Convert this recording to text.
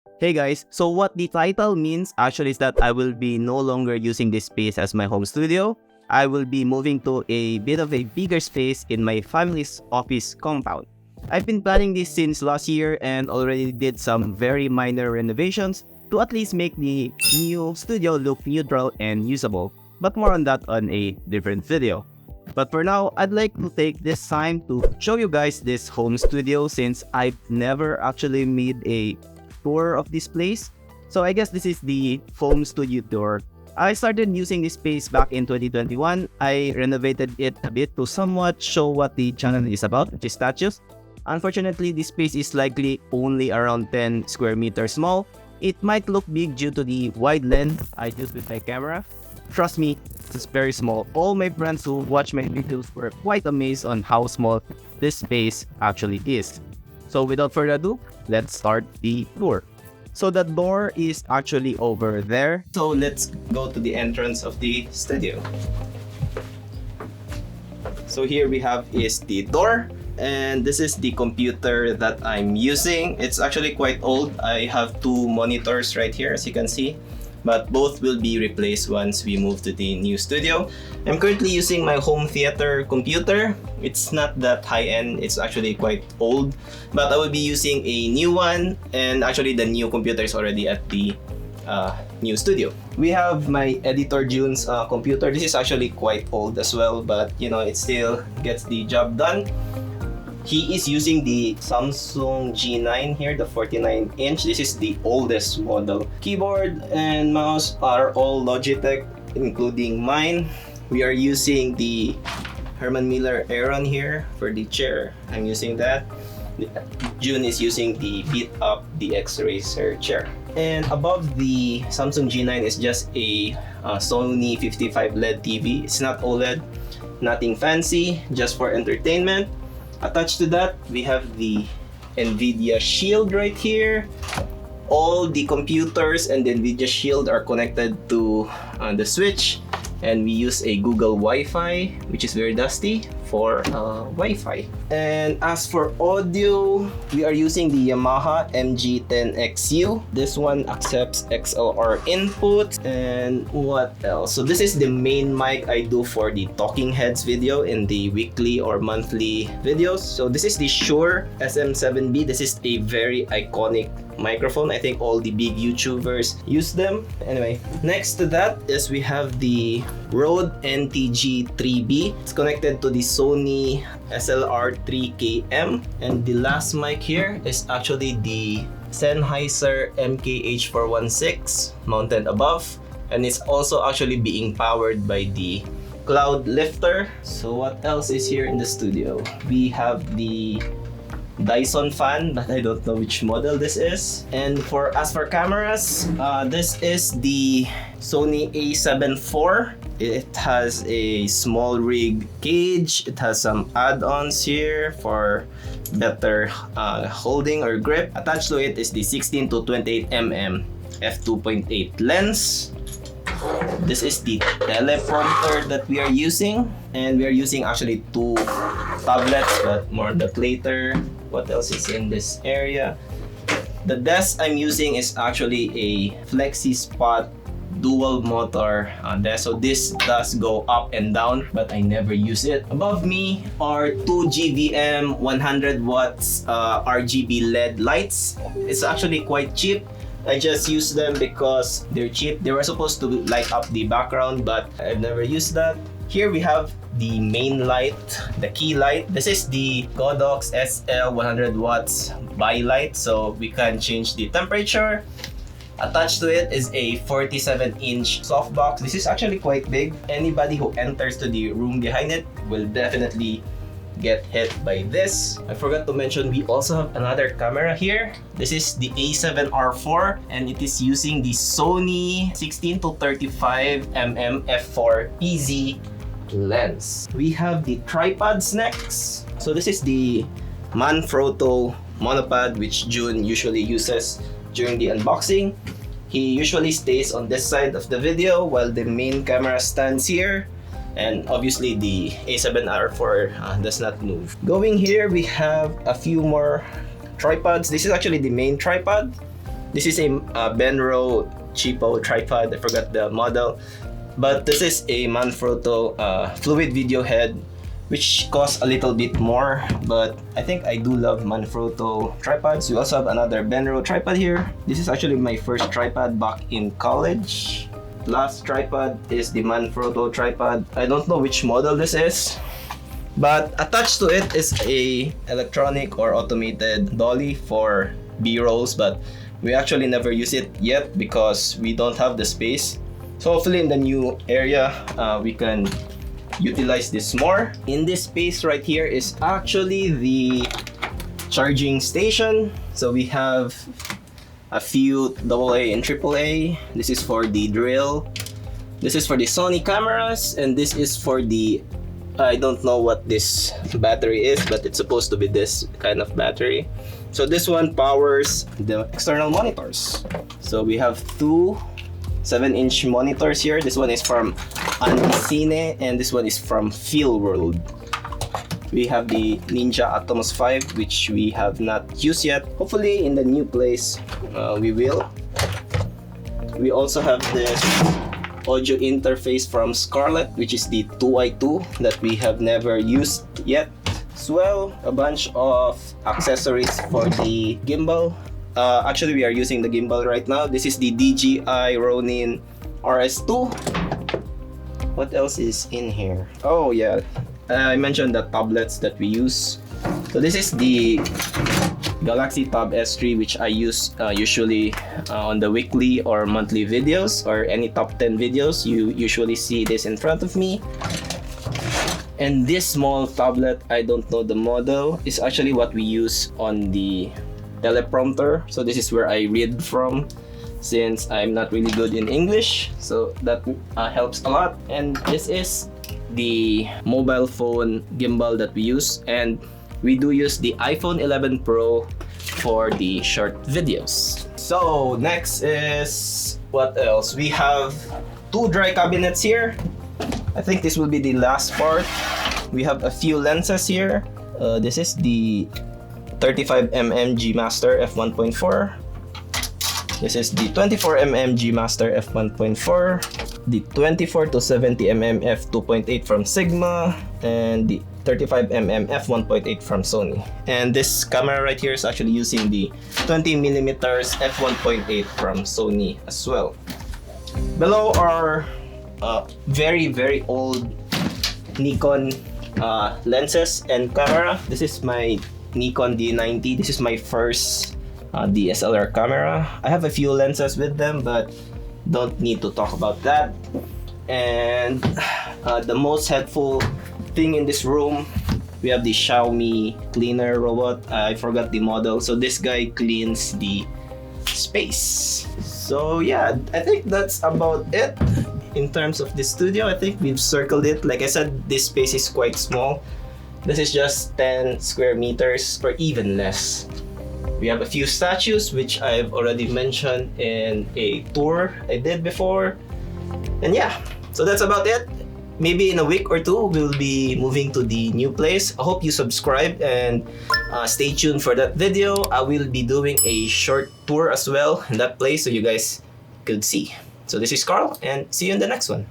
Hey guys, so what the title means actually is that I will be no longer using this space as my home studio. I will be moving to a bit of a bigger space in my family's office compound. I've been planning this since last year and already did some very minor renovations to at least make the new studio look neutral and usable, but more on that on a different video. But for now, I'd like to take this time to show you guys this home studio since I've never actually made a tour of this place. So I guess this is the home studio tour. I started using this space back in 2021. I renovated it a bit to somewhat show what the channel is about, which is statues. Unfortunately, this space is likely only around 10 square meters small. It might look big due to the wide lens I use with my camera. Trust me, it's very small. All my friends who watch my videos were quite amazed on how small this space actually is. So without further ado, let's start the tour. So the door is actually over there. So let's go to the entrance of the studio. So here we have is the door, and this is the computer that I'm using. It's actually quite old. I have two monitors right here, as you can see, but both will be replaced once we move to the new studio. I'm currently using my home theater computer. It's not that high-end, it's actually quite old, but I will be using a new one, and actually the new computer is already at the new studio. We have my editor June's computer. This is actually quite old as well, but you know, it still gets the job done. He is using the Samsung G9 here, the 49-inch. This is the oldest model. Keyboard and mouse are all Logitech, including mine. We are using the Herman Miller Aeron here for the chair. I'm using that. June is using the Beat Up DX Racer chair. And above the Samsung G9 is just a Sony 55 LED TV. It's not OLED, nothing fancy, just for entertainment. Attached to that, we have the NVIDIA Shield right here. All the computers and the NVIDIA Shield are connected to the switch, and we use a Google Wi-Fi, which is very dusty, for Wi-Fi. And as for audio, we are using the Yamaha MG10XU. This one accepts XLR input. And what else? So this is the main mic I do for the Talking Heads video in the weekly or monthly videos. So this is the Shure SM7B. This is a very iconic microphone. I think all the big YouTubers use them. Anyway, next to that is we have the Rode NTG3B. It's connected to the Sony SLR3KM. And the last mic here is actually the Sennheiser MKH416 mounted above. And it's also actually being powered by the Cloud Lifter. So what else is here in the studio? We have the Dyson fan, but I don't know which model this is. And as for cameras, this is the Sony A7 IV. It has a small rig cage. It has some add-ons here for better holding or grip. Attached to it is the 16 to 28mm f2.8 lens. This is the teleprompter that we are using, and we are using actually two tablets, but more on that later. What else is in this area? The desk I'm using is actually a FlexiSpot dual motor desk, so this does go up and down, but I never use it. Above me are two GVM 100 watts RGB LED lights. It's actually quite cheap. I just use them because they're cheap. They were supposed to light up the background, but I've never used that. Here we have the main light, the key light. This is the Godox SL 100 watts by light, so we can change the temperature. Attached to it is a 47-inch softbox. This is actually quite big. Anybody who enters to the room behind it will definitely get hit by this. I forgot to mention we also have another camera here. This is the A7R4, and it is using the Sony 16 to 35mm f4 PZ lens. We have the tripods next. So this is the Manfrotto monopod, which June usually uses during the unboxing. He usually stays on this side of the video while the main camera stands here. And obviously the A7R4 does not move. Going here, we have a few more tripods. This is actually the main tripod. This is a Benro cheapo tripod. I forgot the model. But this is a Manfrotto fluid video head, which costs a little bit more, but I think I do love Manfrotto tripods. We also have another Benro tripod here. This is actually my first tripod back in college. Last tripod is the Manfrotto tripod. I don't know which model this is, but attached to it is a electronic or automated dolly for B-rolls, but we actually never use it yet because we don't have the space. So hopefully in the new area, we can utilize this more. In this space right here is actually the charging station. So we have a few AA and AAA. This is for the drill. This is for the Sony cameras, and this is for the, I don't know what this battery is, but it's supposed to be this kind of battery. So this one powers the external monitors. So we have two 7-inch monitors here. This one is from Anticine and this one is from Feelworld. We have the Ninja Atomos 5, which we have not used yet. Hopefully in the new place we will. We also have this audio interface from Scarlett, which is the 2i2 that we have never used yet. As well, a bunch of accessories for the gimbal. Actually, we are using the gimbal right now. This is the DJI Ronin RS2. What else is in here? Oh yeah, I mentioned the tablets that we use. So this is the Galaxy Tab S3, which I use usually on the weekly or monthly videos or any top 10 videos. You usually see this in front of me. And this small tablet, I don't know the model, is actually what we use on the teleprompter. So this is where I read from, since I'm not really good in English, so that helps a lot. And this is the mobile phone gimbal that we use, and we do use the iPhone 11 Pro for the short videos. So next is, what else? We have two dry cabinets here. I think this will be the last part. We have a few lenses here. This is the 35mm G Master f1.4. This is the 24mm G Master f1.4, the 24 to 70mm f2.8 from Sigma, and the 35mm f1.8 from Sony. And this camera right here is actually using the 20mm f1.8 from Sony as well. Below are very old Nikon lenses and camera. This is my Nikon D90. This is my first DSLR camera. I have a few lenses with them, but don't need to talk about that. And the most helpful thing in this room, we have the Xiaomi cleaner robot. I forgot the model. So this guy cleans the space. So yeah, I think that's about it. In terms of the studio, I think we've circled it. Like I said, this space is quite small. This is just 10 square meters or even less. We have a few statues, which I've already mentioned in a tour I did before. And yeah, so that's about it. Maybe in a week or two, we'll be moving to the new place. I hope you subscribe and stay tuned for that video. I will be doing a short tour as well in that place so you guys could see. So this is Carl, and see you in the next one.